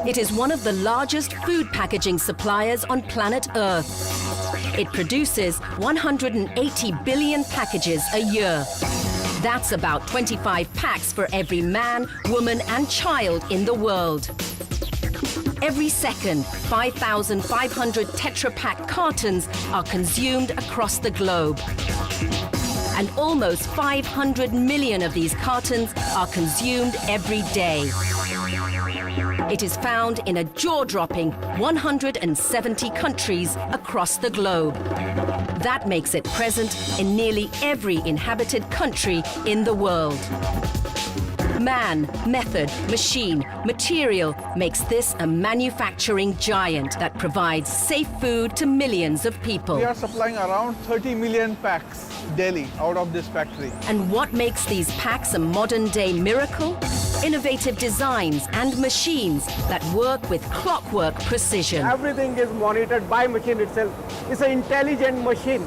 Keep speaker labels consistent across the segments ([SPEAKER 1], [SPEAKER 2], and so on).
[SPEAKER 1] It is one of the largest food packaging suppliers on planet Earth. It produces 180 billion packages a year. That's about 25 packs for every man, woman and child in the world. Every second, 5,500 Tetra Pak cartons are consumed across the globe. And almost 500 million of these cartons are consumed every day. It is found in a jaw-dropping 170 countries across the globe. That makes it present in nearly every inhabited country in the world. Man, method, machine, material makes this a manufacturing giant that provides safe food to millions of people.
[SPEAKER 2] We are supplying around 30 million packs daily out of this factory.
[SPEAKER 1] And what makes these packs a modern-day miracle? Innovative designs and machines that work with clockwork precision.
[SPEAKER 3] Everything is monitored by machine itself. It's an intelligent machine.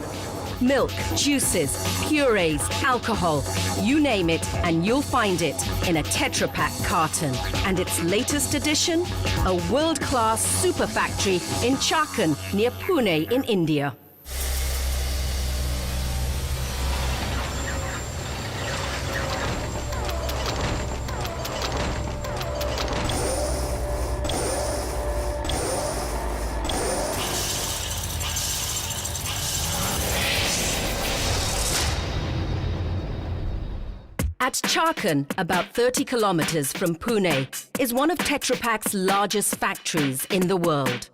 [SPEAKER 1] Milk, juices, purees, alcohol, you name it and you'll find it in a Tetra Pak carton. And its latest addition, a world-class super factory in Chakan near Pune in India. At Chakan, about 30 kilometers from Pune, is one of Tetra Pak's largest factories in the world.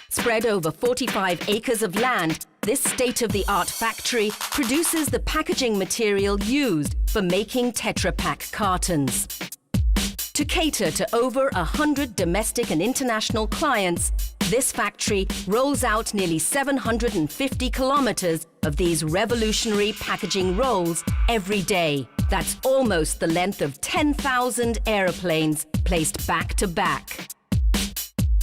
[SPEAKER 1] Spread over 45 acres of land, this state-of-the-art factory produces the packaging material used for making Tetra Pak cartons. To cater to over 100 domestic and international clients, this factory rolls out nearly 750 kilometers of these revolutionary packaging rolls every day. That's almost the length of 10,000 aeroplanes placed back to back.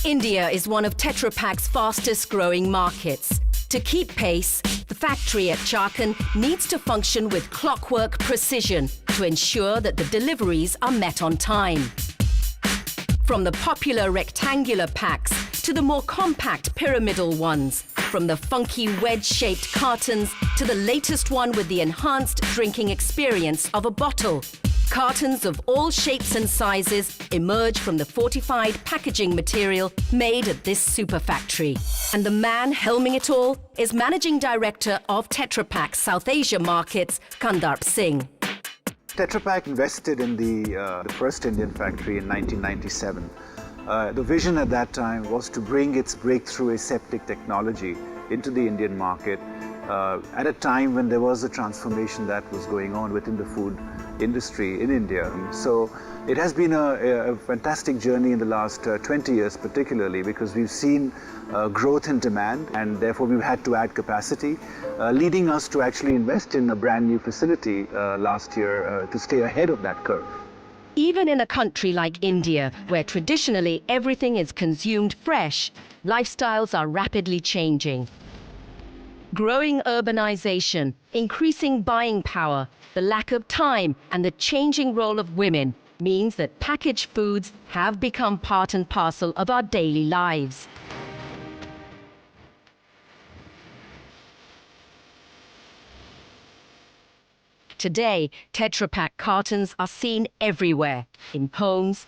[SPEAKER 1] India is one of Tetra Pak's fastest growing markets. To keep pace, the factory at Chakan needs to function with clockwork precision to ensure that the deliveries are met on time. From the popular rectangular packs to the more compact pyramidal ones, from the funky wedge-shaped cartons to the latest one with the enhanced drinking experience of a bottle, cartons of all shapes and sizes emerge from the fortified packaging material made at this super factory. And the man helming it all is Managing Director of Tetra Pak South Asia Markets, Kandarp Singh.
[SPEAKER 4] Tetra Pak invested in the first Indian factory in 1997. The vision at that time was to bring its breakthrough aseptic technology into the Indian market at a time when there was a transformation that was going on within the food industry in India. So it has been a fantastic journey in the last 20 years particularly, because we've seen growth in demand and therefore we've had to add capacity, leading us to actually invest in a brand new facility last year to stay ahead of that curve.
[SPEAKER 1] Even in a country like India, where traditionally everything is consumed fresh, lifestyles are rapidly changing. Growing urbanization, increasing buying power, the lack of time, and the changing role of women means that packaged foods have become part and parcel of our daily lives. Today, Tetra Pak cartons are seen everywhere, in homes,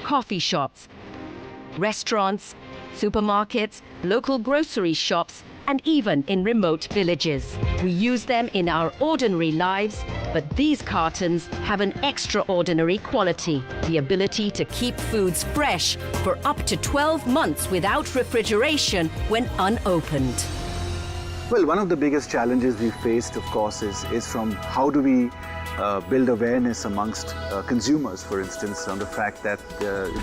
[SPEAKER 1] coffee shops, restaurants, supermarkets, local grocery shops, and even in remote villages. We use them in our ordinary lives, but these cartons have an extraordinary quality, the ability to keep foods fresh for up to 12 months without refrigeration when unopened.
[SPEAKER 4] Well, one of the biggest challenges we faced, of course, is from how do we build awareness amongst consumers, for instance, on the fact that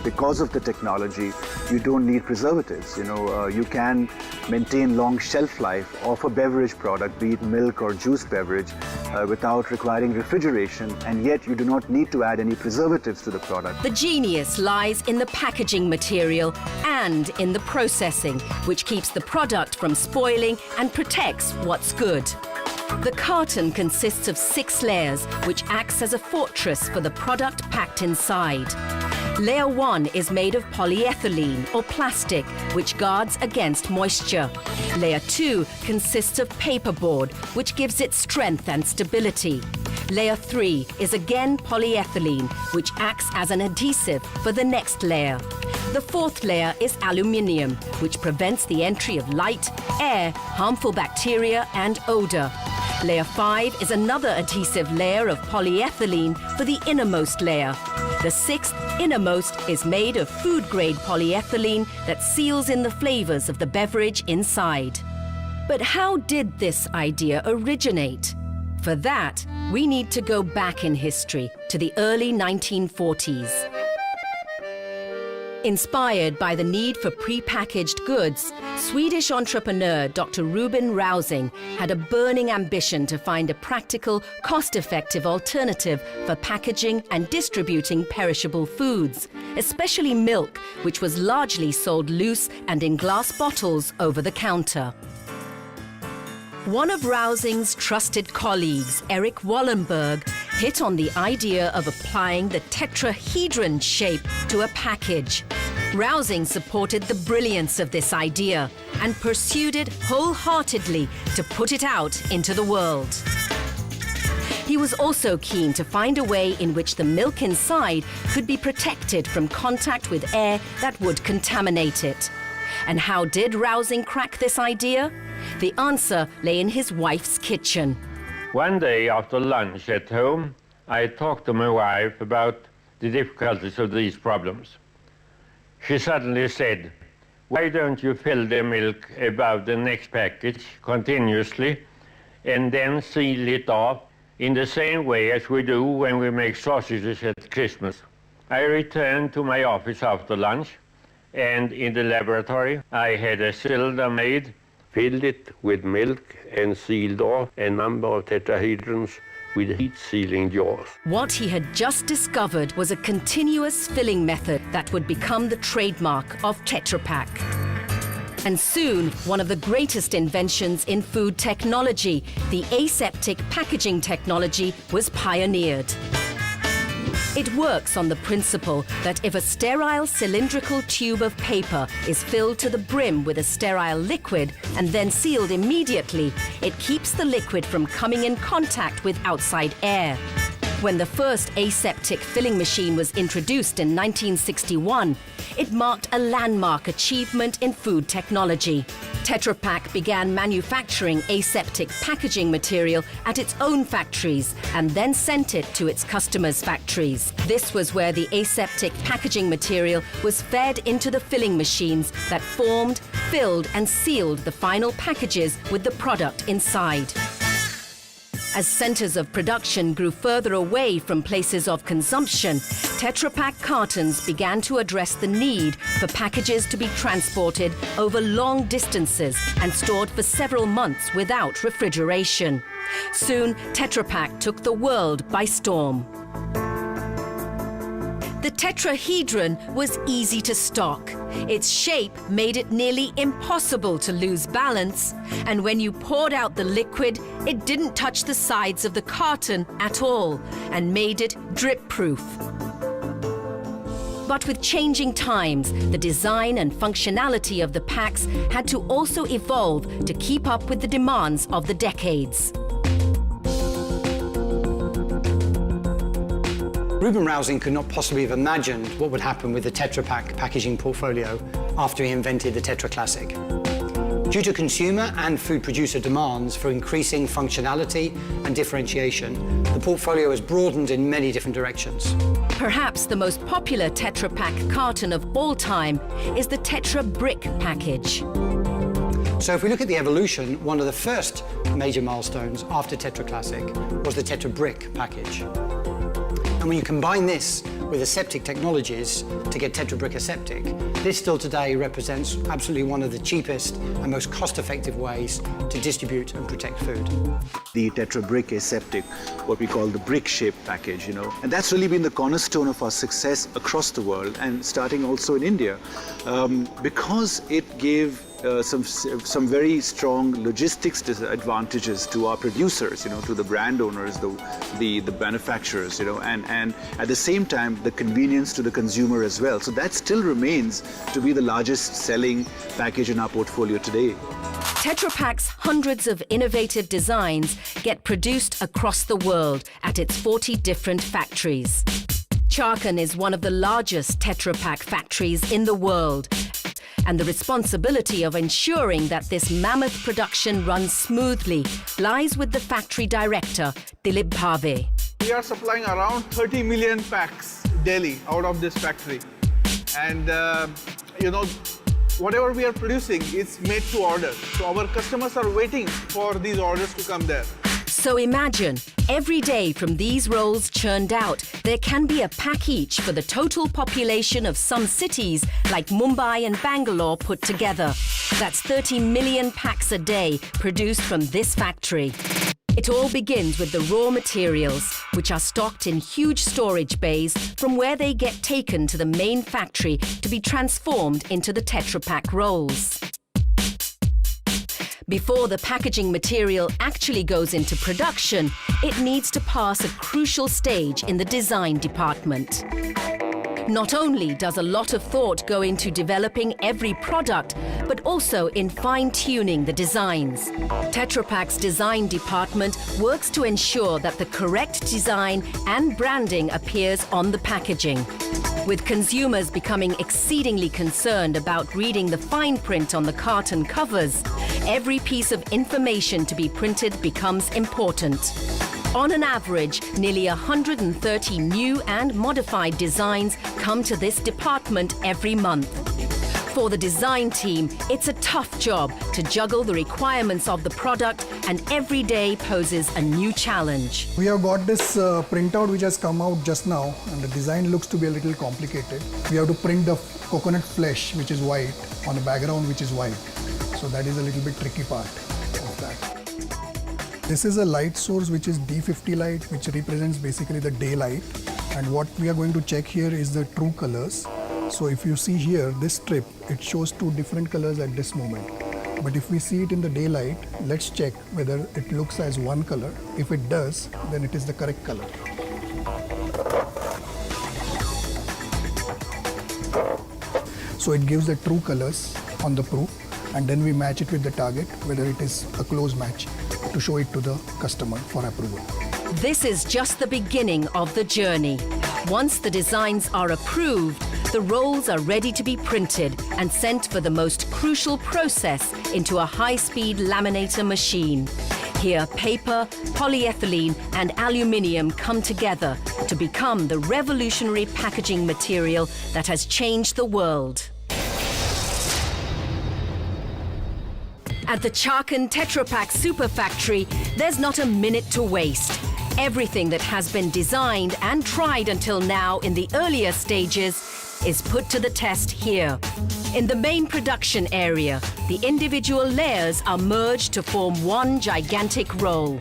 [SPEAKER 4] because of the technology, you don't need preservatives. You can maintain long shelf life of a beverage product, be it milk or juice beverage, without requiring refrigeration, and yet you do not need to add any preservatives to the product.
[SPEAKER 1] The genius lies in the packaging material and in the processing, which keeps the product from spoiling and protects what's good. The carton consists of 6 layers, which acts as a fortress for the product packed inside. Layer 1 is made of polyethylene or plastic, which guards against moisture. Layer 2 consists of paperboard, which gives it strength and stability. Layer 3 is again polyethylene, which acts as an adhesive for the next layer. The 4th layer is aluminium, which prevents the entry of light, air, harmful bacteria and odor. Layer 5 is another adhesive layer of polyethylene for the innermost layer. The 6th, innermost, is made of food-grade polyethylene that seals in the flavors of the beverage inside. But how did this idea originate? For that, we need to go back in history to the early 1940s. Inspired by the need for pre-packaged goods, Swedish entrepreneur Dr. Ruben Rausing had a burning ambition to find a practical, cost-effective alternative for packaging and distributing perishable foods, especially milk, which was largely sold loose and in glass bottles over the counter. One of Rausing's trusted colleagues, Eric Wallenberg, hit on the idea of applying the tetrahedron shape to a package. Rausing supported the brilliance of this idea and pursued it wholeheartedly to put it out into the world. He was also keen to find a way in which the milk inside could be protected from contact with air that would contaminate it. And how did Rausing crack this idea? The answer lay in his wife's kitchen.
[SPEAKER 5] One day after lunch at home, I talked to my wife about the difficulties of these problems. She suddenly said, "Why don't you fill the milk above the next package continuously and then seal it off in the same way as we do when we make sausages at Christmas?" I returned to my office after lunch, and in the laboratory I had a cylinder made, filled it with milk and sealed off a number of tetrahedrons with heat-sealing jaws.
[SPEAKER 1] What he had just discovered was a continuous filling method that would become the trademark of Tetra Pak. And soon, one of the greatest inventions in food technology, the aseptic packaging technology, was pioneered. It works on the principle that if a sterile cylindrical tube of paper is filled to the brim with a sterile liquid and then sealed immediately, it keeps the liquid from coming in contact with outside air. When the first aseptic filling machine was introduced in 1961, it marked a landmark achievement in food technology. Tetra Pak began manufacturing aseptic packaging material at its own factories and then sent it to its customers' factories. This was where the aseptic packaging material was fed into the filling machines that formed, filled and sealed the final packages with the product inside. As centers of production grew further away from places of consumption, Tetra Pak cartons began to address the need for packages to be transported over long distances and stored for several months without refrigeration. Soon, Tetra Pak took the world by storm. The tetrahedron was easy to stock. Its shape made it nearly impossible to lose balance, and when you poured out the liquid, it didn't touch the sides of the carton at all and made it drip-proof. But with changing times, the design and functionality of the packs had to also evolve to keep up with the demands of the decades.
[SPEAKER 6] Ruben Rausing could not possibly have imagined what would happen with the Tetra Pak packaging portfolio after he invented the Tetra Classic. Due to consumer and food producer demands for increasing functionality and differentiation, the portfolio has broadened in many different directions.
[SPEAKER 1] Perhaps the most popular Tetra Pak carton of all time is the Tetra Brick package.
[SPEAKER 6] So if we look at the evolution, one of the first major milestones after Tetra Classic was the Tetra Brick package. And when you combine this with aseptic technologies to get Tetra Brick aseptic, this still today represents absolutely one of the cheapest and most cost-effective ways to distribute and protect food.
[SPEAKER 4] The Tetra Brick aseptic, what we call the brick-shaped package, and that's really been the cornerstone of our success across the world and starting also in India, because it gave some very strong logistics advantages to our producers, to the brand owners, the manufacturers, and at the same time the convenience to the consumer as well. So that still remains to be the largest selling package in our portfolio today.
[SPEAKER 1] Tetra Pak's hundreds of innovative designs get produced across the world at its 40 different factories. Chakan is one of the largest Tetra Pak factories in the world, and the responsibility of ensuring that this mammoth production runs smoothly lies with the factory director, Dilip Bhave.
[SPEAKER 2] We are supplying around 30 million packs daily out of this factory. And, whatever we are producing is made to order. So our customers are waiting for these orders to come there.
[SPEAKER 1] So imagine, every day from these rolls churned out, there can be a pack each for the total population of some cities like Mumbai and Bangalore put together. That's 30 million packs a day produced from this factory. It all begins with the raw materials, which are stocked in huge storage bays from where they get taken to the main factory to be transformed into the Tetra Pak rolls. Before the packaging material actually goes into production, it needs to pass a crucial stage in the design department. Not only does a lot of thought go into developing every product, but also in fine-tuning the designs. Tetra Pak's design department works to ensure that the correct design and branding appears on the packaging. With consumers becoming exceedingly concerned about reading the fine print on the carton covers, every piece of information to be printed becomes important. On an average, nearly 130 new and modified designs come to this department every month. For the design team, it's a tough job to juggle the requirements of the product, and every day poses a new challenge.
[SPEAKER 7] We have got this printout which has come out just now, and the design looks to be a little complicated. We have to print the coconut flesh, which is white, on a background which is white. So that is a little bit tricky part of that. This is a light source which is D50 light, which represents basically the daylight. And what we are going to check here is the true colors. So if you see here, this strip, it shows two different colors at this moment. But if we see it in the daylight, let's check whether it looks as one color. If it does, then it is the correct color. So it gives the true colors on the proof, and then we match it with the target, whether it is a close match, to show it to the customer for approval.
[SPEAKER 1] This is just the beginning of the journey. Once the designs are approved, the rolls are ready to be printed and sent for the most crucial process into a high-speed laminator machine. Here, paper, polyethylene and aluminium come together to become the revolutionary packaging material that has changed the world. At the Chakan Tetra Pak Super Factory, there's not a minute to waste. Everything that has been designed and tried until now in the earlier stages is put to the test here. In the main production area, the individual layers are merged to form one gigantic roll.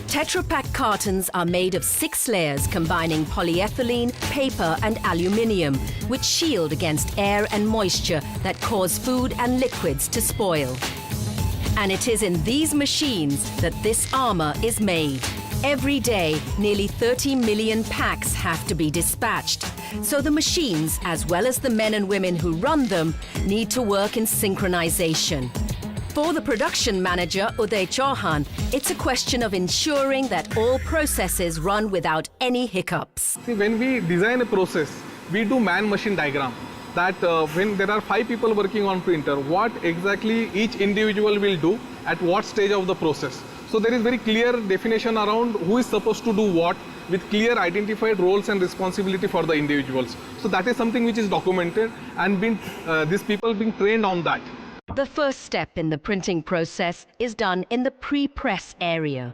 [SPEAKER 1] Tetra Pak cartons are made of 6 layers combining polyethylene, paper and aluminium, which shield against air and moisture that cause food and liquids to spoil. And it is in these machines that this armor is made. Every day, nearly 30 million packs have to be dispatched. So the machines, as well as the men and women who run them, need to work in synchronization. For the production manager, Uday Chauhan, it's a question of ensuring that all processes run without any hiccups.
[SPEAKER 3] See, when we design a process, we do man-machine diagram. That when there are 5 people working on printer, what exactly each individual will do at what stage of the process. So there is very clear definition around who is supposed to do what, with clear identified roles and responsibility for the individuals. So that is something which is documented, and these people being trained on that.
[SPEAKER 1] The first step in the printing process is done in the pre-press area.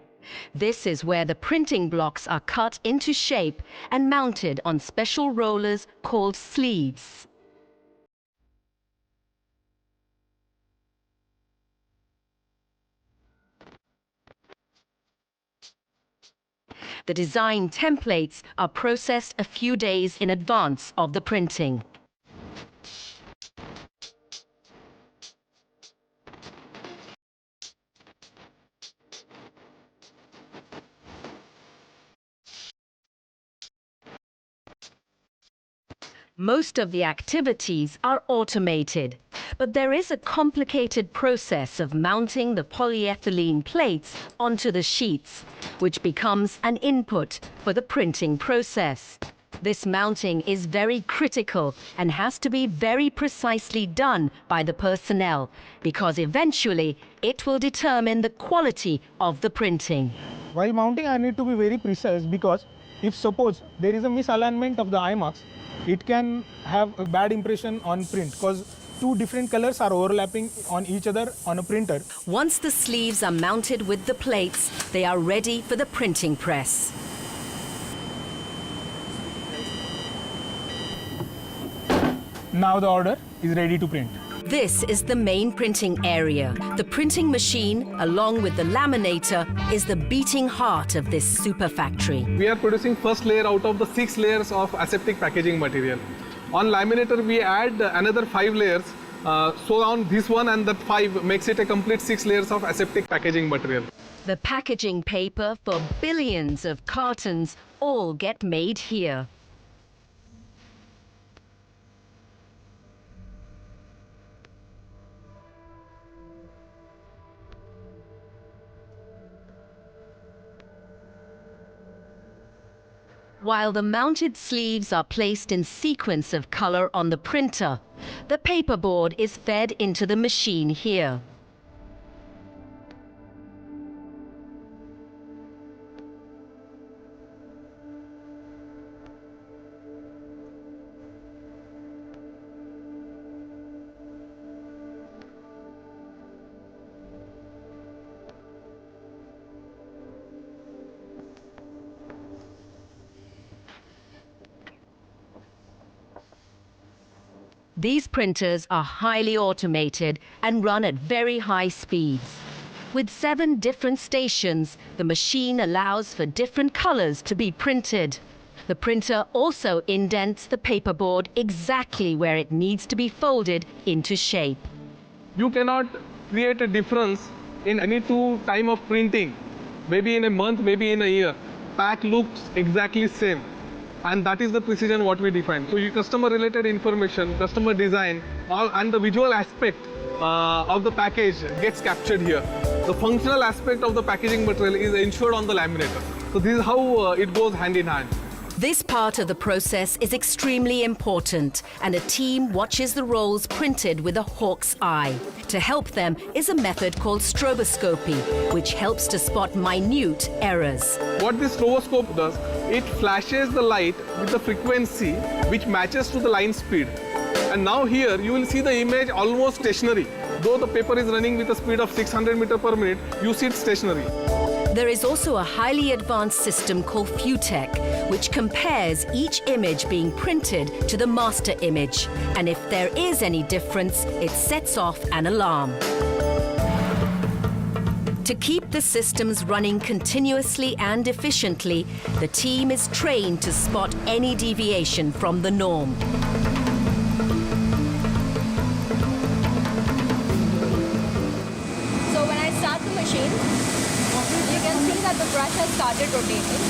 [SPEAKER 1] This is where the printing blocks are cut into shape and mounted on special rollers called sleeves. The design templates are processed a few days in advance of the printing. Most of the activities are automated, but there is a complicated process of mounting the polyethylene plates onto the sheets, which becomes an input for the printing process. This mounting is very critical and has to be very precisely done by the personnel, because eventually it will determine the quality of the printing.
[SPEAKER 8] While mounting, I need to be very precise, because if suppose there is a misalignment of the eye marks, it can have a bad impression on print, because two different colors are overlapping on each other on a printer.
[SPEAKER 1] Once the sleeves are mounted with the plates, they are ready for the printing press.
[SPEAKER 8] Now the order is ready to print.
[SPEAKER 1] This is the main printing area. The printing machine, along with the laminator, is the beating heart of this super factory.
[SPEAKER 3] We are producing first layer out of the 6 layers of aseptic packaging material. On laminator, we add another 5 layers. So on this one and that 5 makes it a complete 6 layers of aseptic packaging material.
[SPEAKER 1] The packaging paper for billions of cartons all get made here. While the mounted sleeves are placed in sequence of color on the printer, the paperboard is fed into the machine here. These printers are highly automated and run at very high speeds. With 7 different stations, the machine allows for different colors to be printed. The printer also indents the paperboard exactly where it needs to be folded into shape.
[SPEAKER 3] You cannot create a difference in any 2 time of printing. Maybe in a month, maybe in a year. Pack looks exactly same. And that is the precision what we define. So your customer related information, customer design, and the visual aspect of the package gets captured here. The functional aspect of the packaging material is ensured on the laminator. So this is how it goes hand in hand.
[SPEAKER 1] This part of the process is extremely important, and a team watches the rolls printed with a hawk's eye. To help them is a method called stroboscopy, which helps to spot minute errors.
[SPEAKER 3] What this stroboscope does, it flashes the light with the frequency which matches to the line speed. And now here you will see the image almost stationary. Though the paper is running with a speed of 600 meters per minute, you see it stationary.
[SPEAKER 1] There is also a highly advanced system called FuTech, which compares each image being printed to the master image. And if there is any difference, it sets off an alarm. To keep the systems running continuously and efficiently, the team is trained to spot any deviation from the norm.
[SPEAKER 9] So when I start the machine, you can see that the brush has started rotating.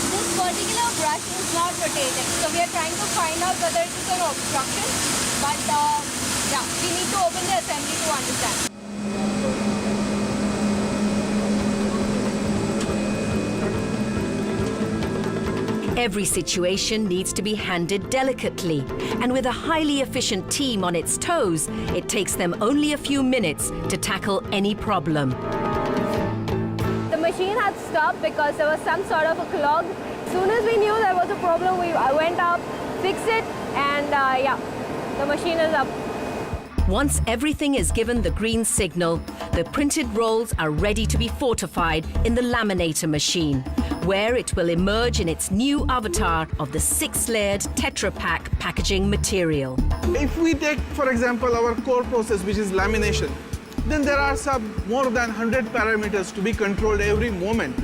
[SPEAKER 9] This particular brush is not rotating, so we are trying to find out whether it is an obstruction, but yeah, we need to open the assembly to understand.
[SPEAKER 1] Every situation needs to be handled delicately, and with a highly efficient team on its toes, it takes them only a few minutes to tackle any problem.
[SPEAKER 9] The machine had stopped because there was some sort of a clog. As soon as we knew there was a problem, I went up, fixed it, and yeah, the machine is up.
[SPEAKER 1] Once everything is given the green signal, the printed rolls are ready to be fortified in the laminator machine, where it will emerge in its new avatar of the 6-layered Tetra Pak packaging material.
[SPEAKER 2] If we take, for example, our core process, which is lamination, then there are some more than 100 parameters to be controlled every moment.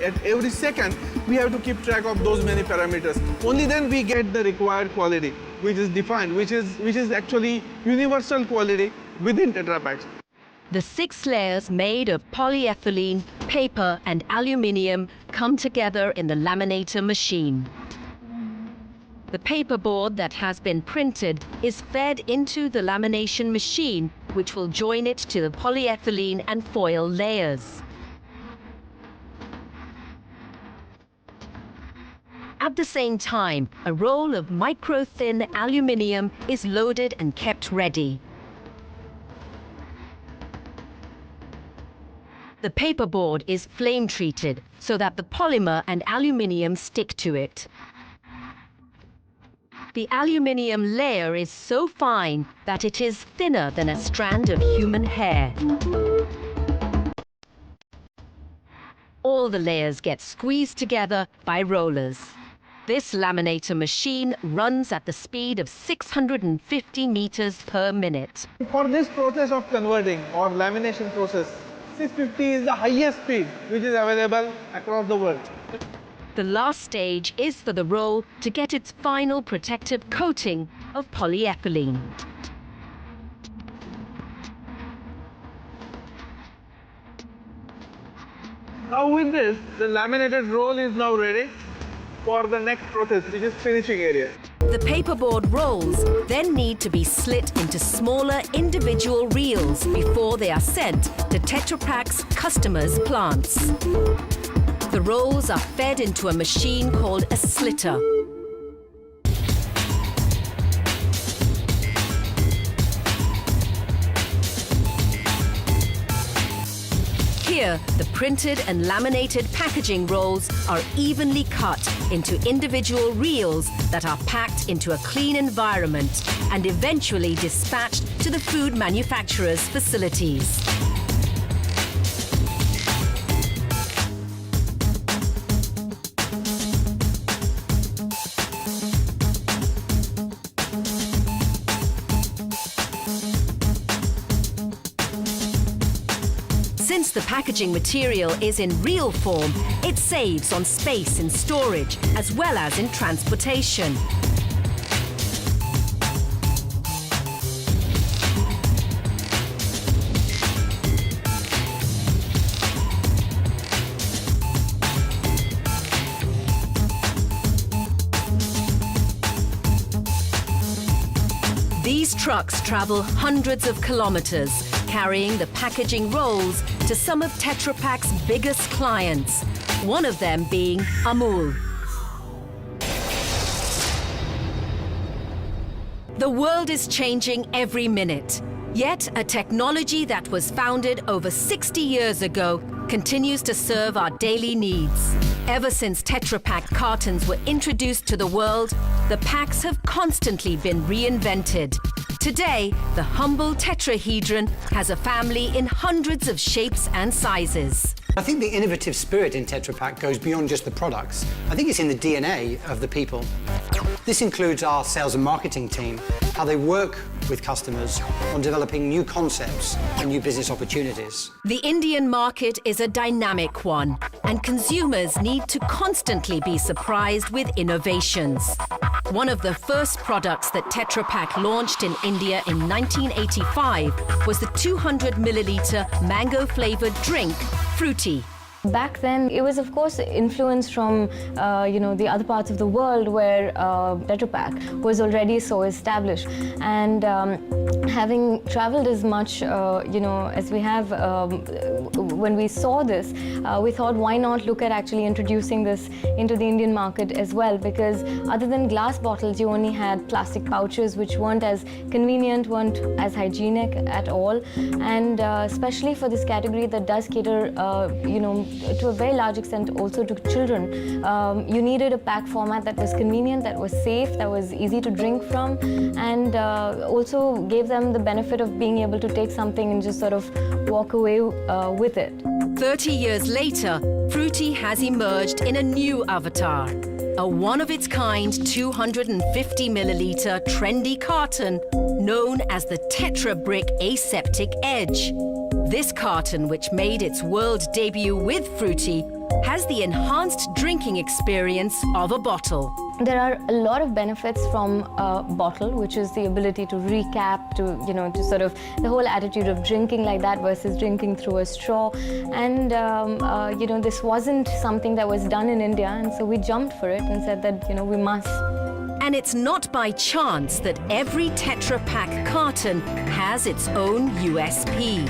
[SPEAKER 2] At every second, we have to keep track of those many parameters. Only then we get the required quality, which is defined, which is actually universal quality within Tetra Pak.
[SPEAKER 1] The 6 layers made of polyethylene, paper and aluminium come together in the laminator machine. The paperboard that has been printed is fed into the lamination machine, which will join it to the polyethylene and foil layers. At the same time, a roll of micro-thin aluminium is loaded and kept ready. The paperboard is flame-treated so that the polymer and aluminium stick to it. The aluminium layer is so fine that it is thinner than a strand of human hair. All the layers get squeezed together by rollers. This laminator machine runs at the speed of 650 meters per minute.
[SPEAKER 2] For this process of converting or lamination process, 650 is the highest speed which is available across the world.
[SPEAKER 1] The last stage is for the roll to get its final protective coating of polyethylene.
[SPEAKER 2] Now with this, the laminated roll is now ready for the next process, which is finishing area.
[SPEAKER 1] The paperboard rolls then need to be slit into smaller individual reels before they are sent to Tetra Pak's customers' plants. The rolls are fed into a machine called a slitter. Here, the printed and laminated packaging rolls are evenly cut into individual reels that are packed into a clean environment and eventually dispatched to the food manufacturers' facilities. Since the packaging material is in real form, it saves on space in storage as well as in transportation. These trucks travel hundreds of kilometers, carrying the packaging rolls to some of Tetra Pak's biggest clients, one of them being Amul. The world is changing every minute, yet a technology that was founded over 60 years ago continues to serve our daily needs. Ever since Tetra Pak cartons were introduced to the world, the packs have constantly been reinvented. Today, the humble tetrahedron has a family in hundreds of shapes and sizes.
[SPEAKER 6] I think the innovative spirit in Tetra Pak goes beyond just the products. I think it's in the DNA of the people. This includes our sales and marketing team, how they work with customers on developing new concepts and new business opportunities.
[SPEAKER 1] The Indian market is a dynamic one, and consumers need to constantly be surprised with innovations. One of the first products that Tetra Pak launched in India in 1985 was the 200 milliliter mango-flavored drink, Fruity.
[SPEAKER 9] Back then, it was of course influenced from the other parts of the world where Tetra Pak was already so established. And having traveled as much, as we have, when we saw this, we thought, why not look at actually introducing this into the Indian market as well? Because other than glass bottles, you only had plastic pouches, which weren't as convenient, weren't as hygienic at all. And especially for this category that does cater, to a very large extent also to children, you needed a pack format that was convenient, that was safe, that was easy to drink from, and also gave them the benefit of being able to take something and just sort of walk away with it.
[SPEAKER 1] 30 years later, Fruity has emerged in a new avatar, a one-of-its-kind 250 milliliter trendy carton known as the Tetra Brick Aseptic Edge. This carton, which made its world debut with Fruity, has the enhanced drinking experience of a bottle.
[SPEAKER 9] There are a lot of benefits from a bottle, which is the ability to recap, to sort of the whole attitude of drinking like that versus drinking through a straw. And, this wasn't something that was done in India, and so we jumped for it and said that, we must.
[SPEAKER 1] And it's not by chance that every Tetra Pak carton has its own USP.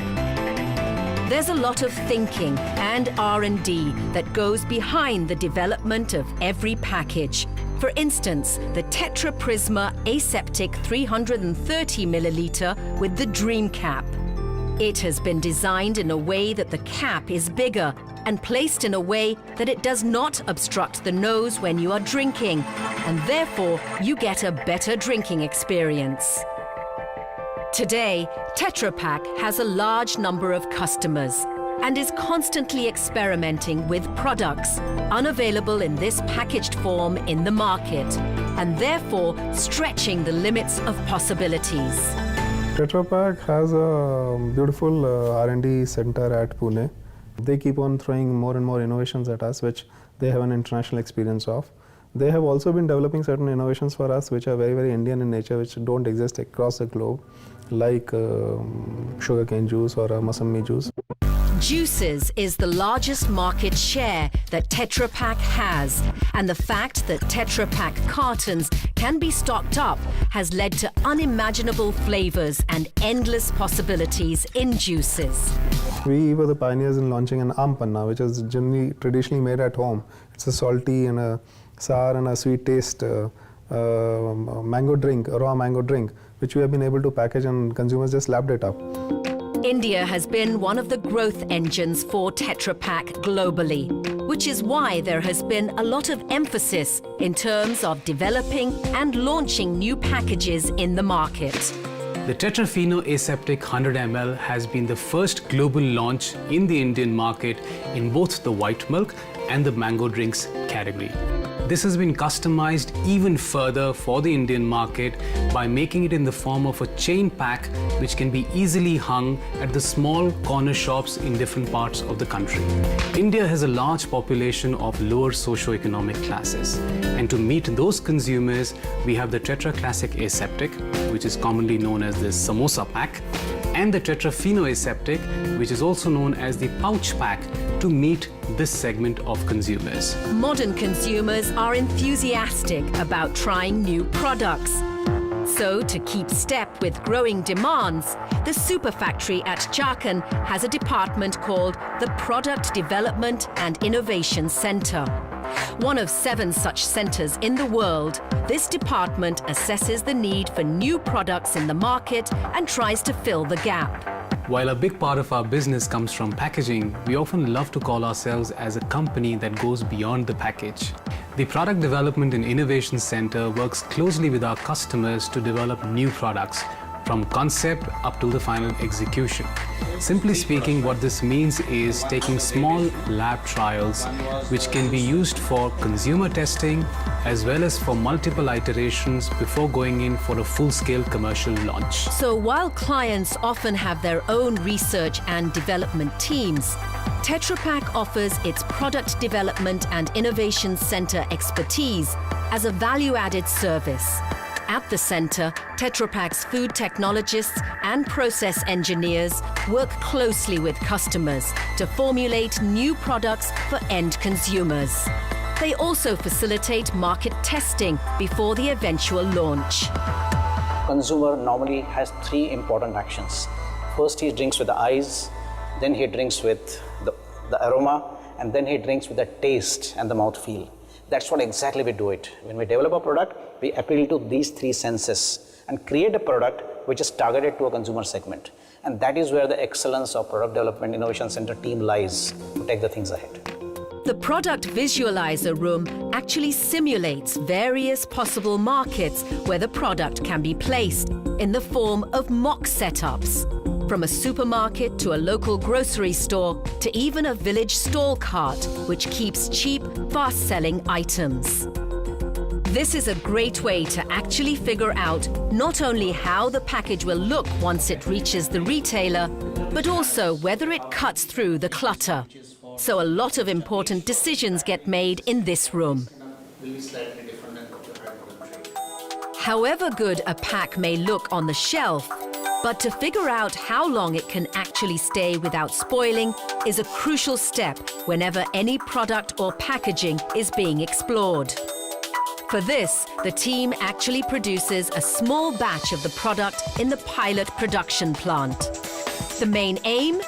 [SPEAKER 1] There's a lot of thinking and R&D that goes behind the development of every package. For instance, the Tetra Prisma Aseptic 330 milliliter with the Dream Cap. It has been designed in a way that the cap is bigger and placed in a way that it does not obstruct the nose when you are drinking, and therefore you get a better drinking experience. Today, Tetra Pak has a large number of customers and is constantly experimenting with products unavailable in this packaged form in the market, and therefore stretching the limits of possibilities.
[SPEAKER 10] Tetra Pak has a beautiful R&D center at Pune. They keep on throwing more and more innovations at us, which they have an international experience of. They have also been developing certain innovations for us which are very, very Indian in nature, which don't exist across the globe, like sugarcane juice or Masami juice.
[SPEAKER 1] Juices is the largest market share that Tetra Pak has, and the fact that Tetra Pak cartons can be stocked up has led to unimaginable flavors and endless possibilities in juices.
[SPEAKER 10] We were the pioneers in launching an Aam Panna, which is generally traditionally made at home. It's a salty and a sour and a sweet taste mango drink, a raw mango drink, which we have been able to package, and consumers just lapped it up.
[SPEAKER 1] India has been one of the growth engines for Tetra Pak globally, which is why there has been a lot of emphasis in terms of developing and launching new packages in the market.
[SPEAKER 11] The Tetra Fino Aseptic 100 ml has been the first global launch in the Indian market in both the white milk and the mango drinks category. This has been customized even further for the Indian market by making it in the form of a chain pack which can be easily hung at the small corner shops in different parts of the country. India has a large population of lower socio-economic classes, and to meet those consumers, we have the Tetra Classic Aseptic, which is commonly known as the Samosa Pack, and the Tetra Fino Aseptic, which is also known as the Pouch Pack, to meet this segment of consumers.
[SPEAKER 1] Modern consumers are enthusiastic about trying new products. So, to keep step with growing demands, the Super Factory at Jharkhand has a department called the Product Development and Innovation Center. One of 7 such centers in the world, this department assesses the need for new products in the market and tries to fill the gap.
[SPEAKER 11] While a big part of our business comes from packaging, we often love to call ourselves as a company that goes beyond the package. The Product Development and Innovation Center works closely with our customers to develop new products, from concept up to the final execution. Simply speaking, what this means is taking small lab trials which can be used for consumer testing as well as for multiple iterations before going in for a full-scale commercial launch.
[SPEAKER 1] So while clients often have their own research and development teams, Tetra Pak offers its Product Development and Innovation Center expertise as a value-added service. At the center, Tetra Pak's food technologists and process engineers work closely with customers to formulate new products for end consumers. They also facilitate market testing before the eventual launch.
[SPEAKER 12] Consumer normally has 3 important actions. First, he drinks with the eyes, then he drinks with the aroma, and then he drinks with the taste and the mouthfeel. That's what exactly we do it. When we develop a product, we appeal to these 3 senses and create a product which is targeted to a consumer segment. And that is where the excellence of Product Development Innovation Center team lies to take the things ahead.
[SPEAKER 1] The product visualizer room actually simulates various possible markets where the product can be placed in the form of mock setups. From a supermarket to a local grocery store to even a village stall cart, which keeps cheap, fast-selling items. This is a great way to actually figure out not only how the package will look once it reaches the retailer, but also whether it cuts through the clutter. So a lot of important decisions get made in this room. However good a pack may look on the shelf, but to figure out how long it can actually stay without spoiling is a crucial step whenever any product or packaging is being explored. For this, the team actually produces a small batch of the product in the pilot production plant. The main aim?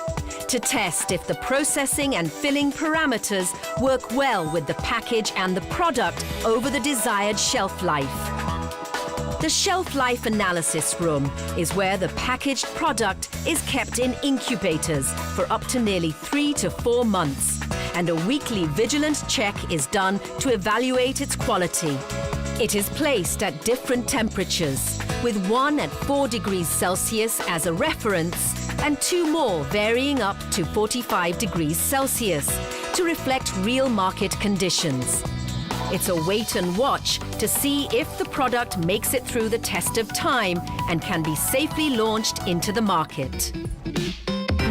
[SPEAKER 1] To test if the processing and filling parameters work well with the package and the product over the desired shelf life. The shelf life analysis room is where the packaged product is kept in incubators for up to nearly 3 to 4 months, and a weekly vigilant check is done to evaluate its quality. It is placed at different temperatures, with 1 at 4 degrees Celsius as a reference, and 2 more varying up to 45 degrees Celsius to reflect real market conditions. It's a wait and watch to see if the product makes it through the test of time and can be safely launched into the market.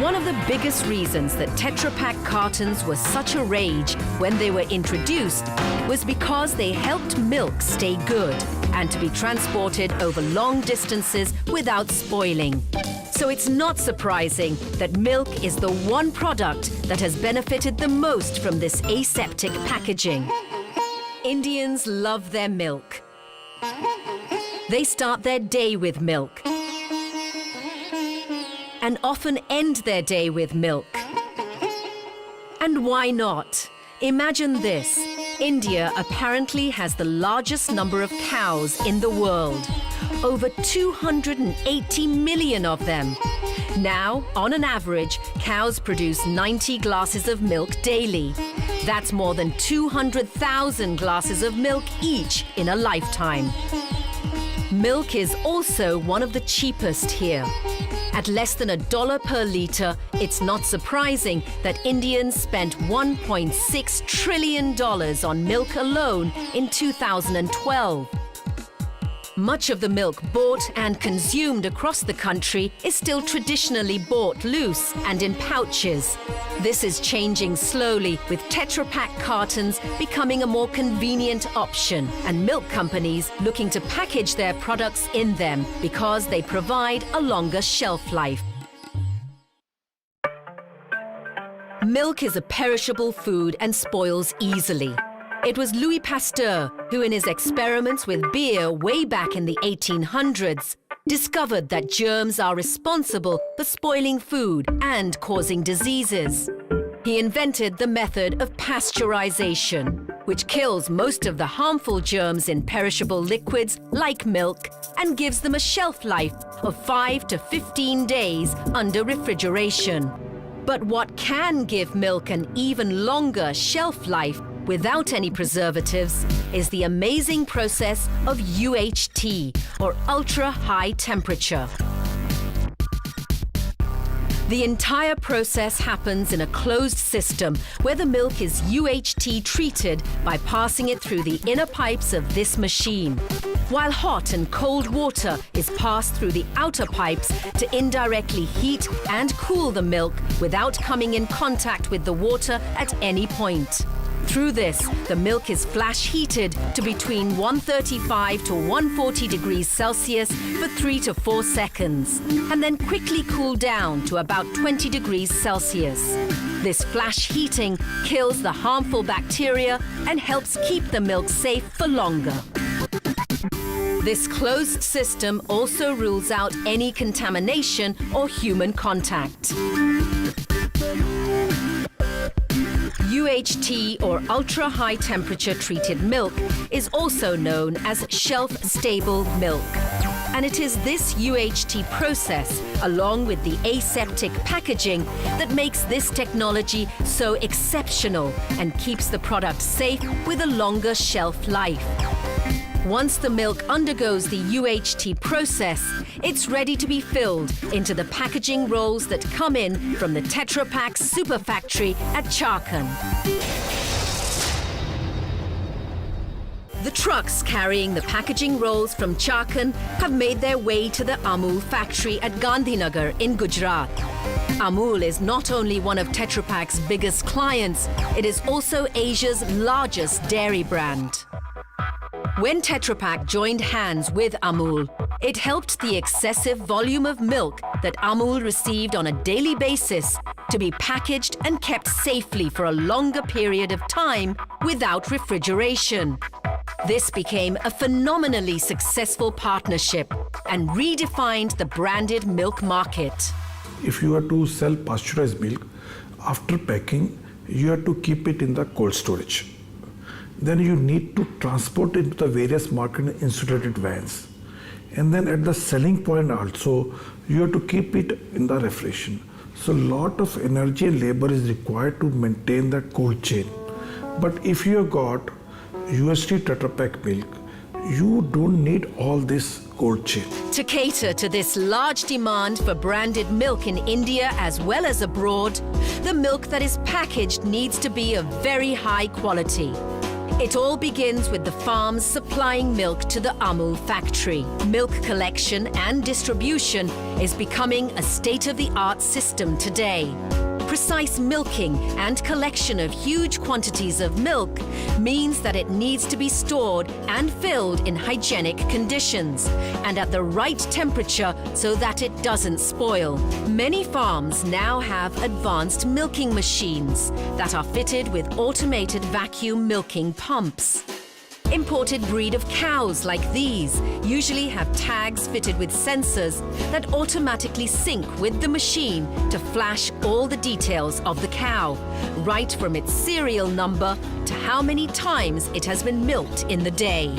[SPEAKER 1] One of the biggest reasons that Tetra Pak cartons were such a rage when they were introduced was because they helped milk stay good and to be transported over long distances without spoiling. So it's not surprising that milk is the one product that has benefited the most from this aseptic packaging. Indians love their milk. They start their day with milk and often end their day with milk. And why not? Imagine this. India apparently has the largest number of cows in the world. Over 280 million of them. Now, on an average, cows produce 90 glasses of milk daily. That's more than 200,000 glasses of milk each in a lifetime. Milk is also one of the cheapest here. At less than $1 per litre, it's not surprising that Indians spent $1.6 trillion on milk alone in 2012. Much of the milk bought and consumed across the country is still traditionally bought loose and in pouches. This is changing slowly, with Tetra Pak cartons becoming a more convenient option and milk companies looking to package their products in them because they provide a longer shelf life. Milk is a perishable food and spoils easily. It was Louis Pasteur who, in his experiments with beer way back in the 1800s, discovered that germs are responsible for spoiling food and causing diseases. He invented the method of pasteurization, which kills most of the harmful germs in perishable liquids like milk and gives them a shelf life of 5 to 15 days under refrigeration. But what can give milk an even longer shelf life without any preservatives is the amazing process of UHT, or ultra-high temperature. The entire process happens in a closed system where the milk is UHT treated by passing it through the inner pipes of this machine, while hot and cold water is passed through the outer pipes to indirectly heat and cool the milk without coming in contact with the water at any point. Through this, the milk is flash heated to between 135 to 140 degrees Celsius for 3 to 4 seconds, and then quickly cooled down to about 20 degrees Celsius. This flash heating kills the harmful bacteria and helps keep the milk safe for longer. This closed system also rules out any contamination or human contact. UHT, or ultra-high temperature treated milk, is also known as shelf-stable milk. And it is this UHT process, along with the aseptic packaging, that makes this technology so exceptional and keeps the product safe with a longer shelf life. Once the milk undergoes the UHT process, it's ready to be filled into the packaging rolls that come in from the Tetra Pak super factory at Chakan. The trucks carrying the packaging rolls from Chakan have made their way to the Amul factory at Gandhinagar in Gujarat. Amul is not only one of Tetra Pak's biggest clients, it is also Asia's largest dairy brand. When Tetra Pak joined hands with Amul, it helped the excessive volume of milk that Amul received on a daily basis to be packaged and kept safely for a longer period of time without refrigeration. This became a phenomenally successful partnership and redefined the branded milk market.
[SPEAKER 13] If you are to sell pasteurized milk, after packing, you have to keep it in the cold storage. Then you need to transport it to the various market in insulated vans. And then at the selling point also, you have to keep it in the refrigeration. So a lot of energy and labor is required to maintain that cold chain. But if you have got UST Tetra Pak milk, you don't need all this cold chain.
[SPEAKER 1] To cater to this large demand for branded milk in India as well as abroad, the milk that is packaged needs to be of very high quality. It all begins with the farms supplying milk to the Amul factory. Milk collection and distribution is becoming a state-of-the-art system today. Precise milking and collection of huge quantities of milk means that it needs to be stored and filled in hygienic conditions and at the right temperature so that it doesn't spoil. Many farms now have advanced milking machines that are fitted with automated vacuum milking pumps. Imported breed of cows like these usually have tags fitted with sensors that automatically sync with the machine to flash all the details of the cow, right from its serial number to how many times it has been milked in the day.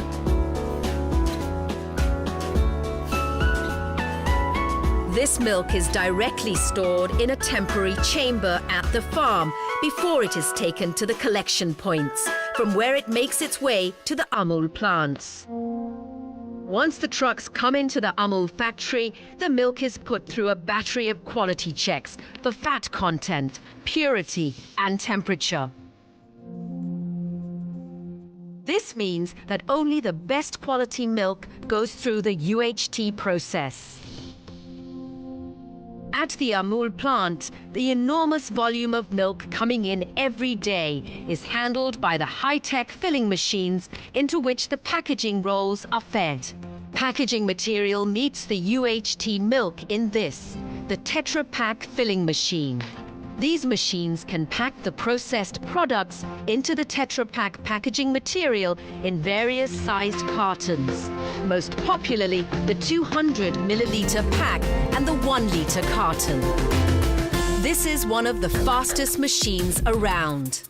[SPEAKER 1] This milk is directly stored in a temporary chamber at the farm before it is taken to the collection points, from where it makes its way to the Amul plants. Once the trucks come into the Amul factory, the milk is put through a battery of quality checks for fat content, purity, and temperature. This means that only the best quality milk goes through the UHT process. At the Amul plant, the enormous volume of milk coming in every day is handled by the high-tech filling machines into which the packaging rolls are fed. Packaging material meets the UHT milk in this, the Tetra Pak filling machine. These machines can pack the processed products into the Tetra Pak packaging material in various sized cartons, most popularly the 200 milliliter pack and the 1 liter carton. This is one of the fastest machines around.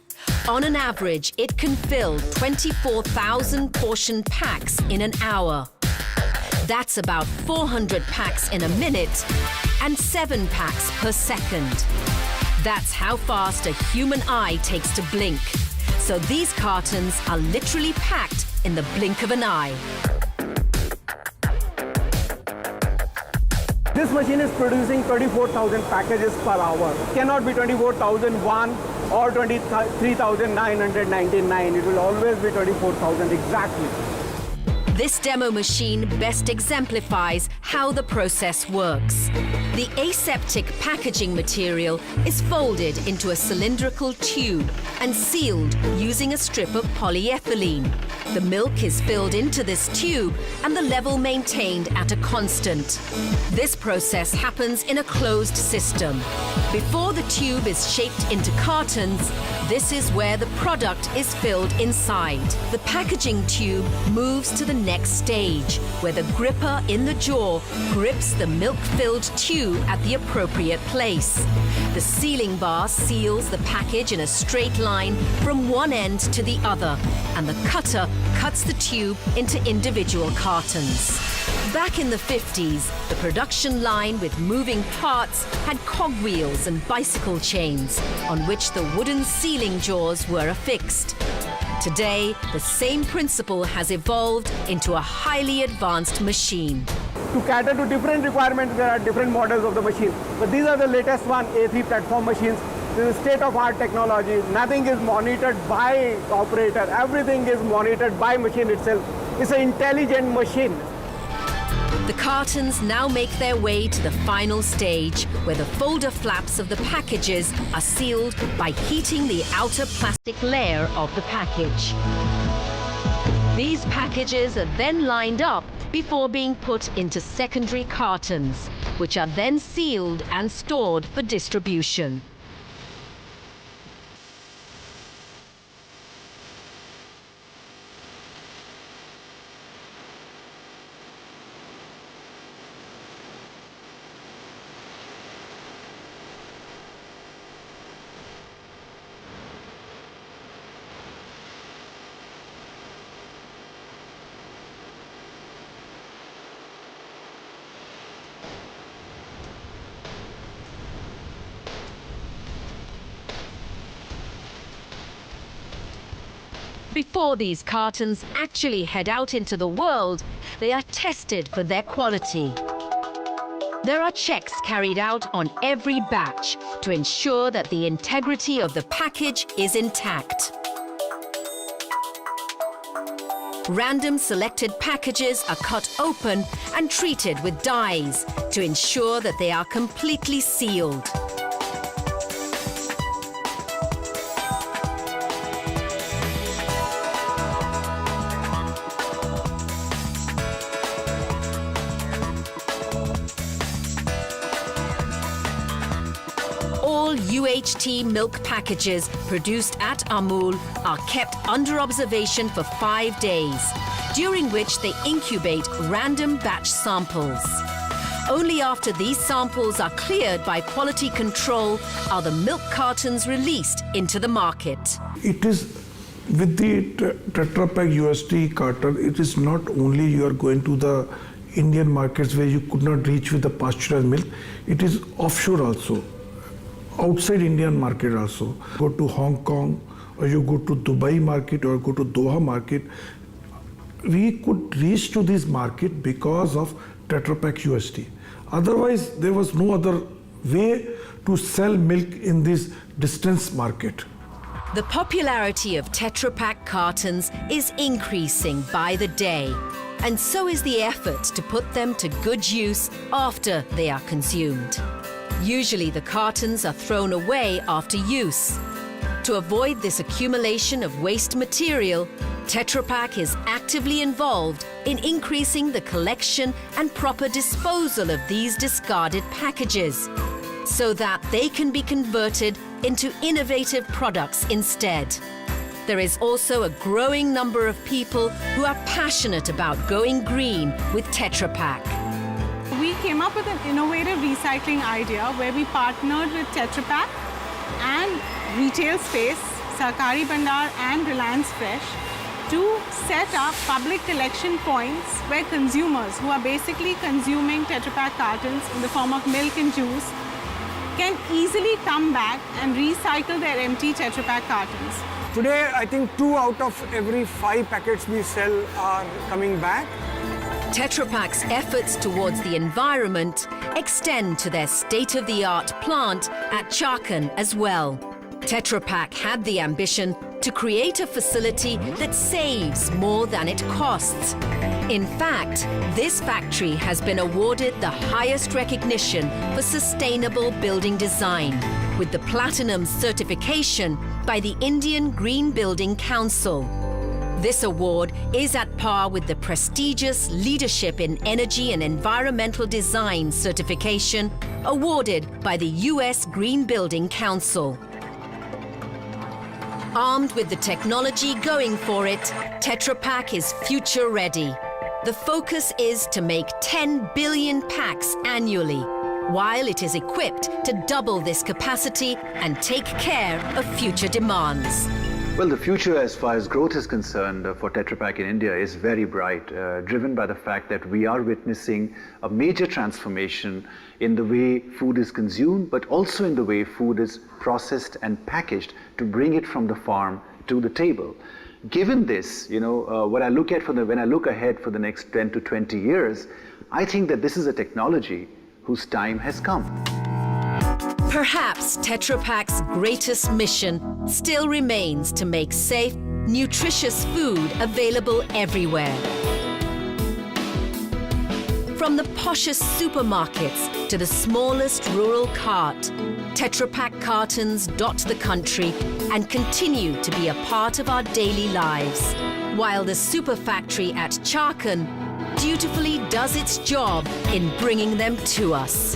[SPEAKER 1] On an average, it can fill 24,000 portion packs in an hour. That's about 400 packs in a minute and 7 packs per second. That's how fast a human eye takes to blink. So these cartons are literally packed in the blink of an eye.
[SPEAKER 14] This machine is producing 24,000 packages per hour. It cannot be 24,001 or 23,999. It will always be 24,000 exactly.
[SPEAKER 1] This demo machine best exemplifies how the process works. The aseptic packaging material is folded into a cylindrical tube and sealed using a strip of polyethylene. The milk is filled into this tube and the level maintained at a constant. This process happens in a closed system. Before the tube is shaped into cartons, this is where the product is filled inside. The packaging tube moves to the next stage, where the gripper in the jaw grips the milk-filled tube at the appropriate place. The sealing bar seals the package in a straight line from one end to the other, and the cutter cuts the tube into individual cartons. Back in the 50s, the production line with moving parts had cogwheels and bicycle chains on which the wooden sealing jaws were affixed. Today, the same principle has evolved into a highly advanced machine.
[SPEAKER 14] To cater to different requirements, there are different models of the machine. But these are the latest one, A3 platform machines. This is state-of-art technology. Nothing is monitored by operator. Everything is monitored by machine itself. It's an intelligent machine.
[SPEAKER 1] The cartons now make their way to the final stage, where the folder flaps of the packages are sealed by heating the outer plastic layer of the package. These packages are then lined up before being put into secondary cartons, which are then sealed and stored for distribution. Before these cartons actually head out into the world, they are tested for their quality. There are checks carried out on every batch to ensure that the integrity of the package is intact. Random selected packages are cut open and treated with dyes to ensure that they are completely sealed. All UHT milk packages produced at Amul are kept under observation for 5 days, during which they incubate random batch samples. Only after these samples are cleared by quality control are the milk cartons released into the market.
[SPEAKER 13] It is with the Tetra Pak UHT carton, it is not only you are going to the Indian markets where you could not reach with the pasteurized milk, it is offshore also. Outside Indian market also. Go to Hong Kong or you go to Dubai market or go to Doha market. We could reach to this market because of Tetra Pak UHT. Otherwise, there was no other way to sell milk in this distance market.
[SPEAKER 1] The popularity of Tetra Pak cartons is increasing by the day, and so is the effort to put them to good use after they are consumed. Usually the cartons are thrown away after use. To avoid this accumulation of waste material, Tetra Pak is actively involved in increasing the collection and proper disposal of these discarded packages, so that they can be converted into innovative products instead. There is also a growing number of people who are passionate about going green with Tetra Pak.
[SPEAKER 15] We came up with an innovative recycling idea where we partnered with Tetra Pak and retail space, Sarkari Bandar and Reliance Fresh to set up public collection points where consumers who are basically consuming Tetra Pak cartons in the form of milk and juice can easily come back and recycle their empty Tetra Pak cartons.
[SPEAKER 14] Today, I think 2 out of every 5 packets we sell are coming back.
[SPEAKER 1] Tetra Pak's efforts towards the environment extend to their state-of-the-art plant at Chakan as well. Tetra Pak had the ambition to create a facility that saves more than it costs. In fact, this factory has been awarded the highest recognition for sustainable building design, with the Platinum certification by the Indian Green Building Council. This award is at par with the prestigious Leadership in Energy and Environmental Design certification awarded by the US Green Building Council. Armed with the technology going for it, Tetra Pak is future ready. The focus is to make 10 billion packs annually, while it is equipped to double this capacity and take care of future demands.
[SPEAKER 4] Well, the future as far as growth is concerned for Tetra Pak in India is very bright, driven by the fact that we are witnessing a major transformation in the way food is consumed, but also in the way food is processed and packaged to bring it from the farm to the table. Given this, when I look ahead for the next 10 to 20 years, I think that this is a technology whose time has come.
[SPEAKER 1] Perhaps Tetra Pak's greatest mission still remains to make safe, nutritious food available everywhere. From the poshest supermarkets to the smallest rural cart, Tetra Pak cartons dot the country and continue to be a part of our daily lives, while the super factory at Chakan dutifully does its job in bringing them to us.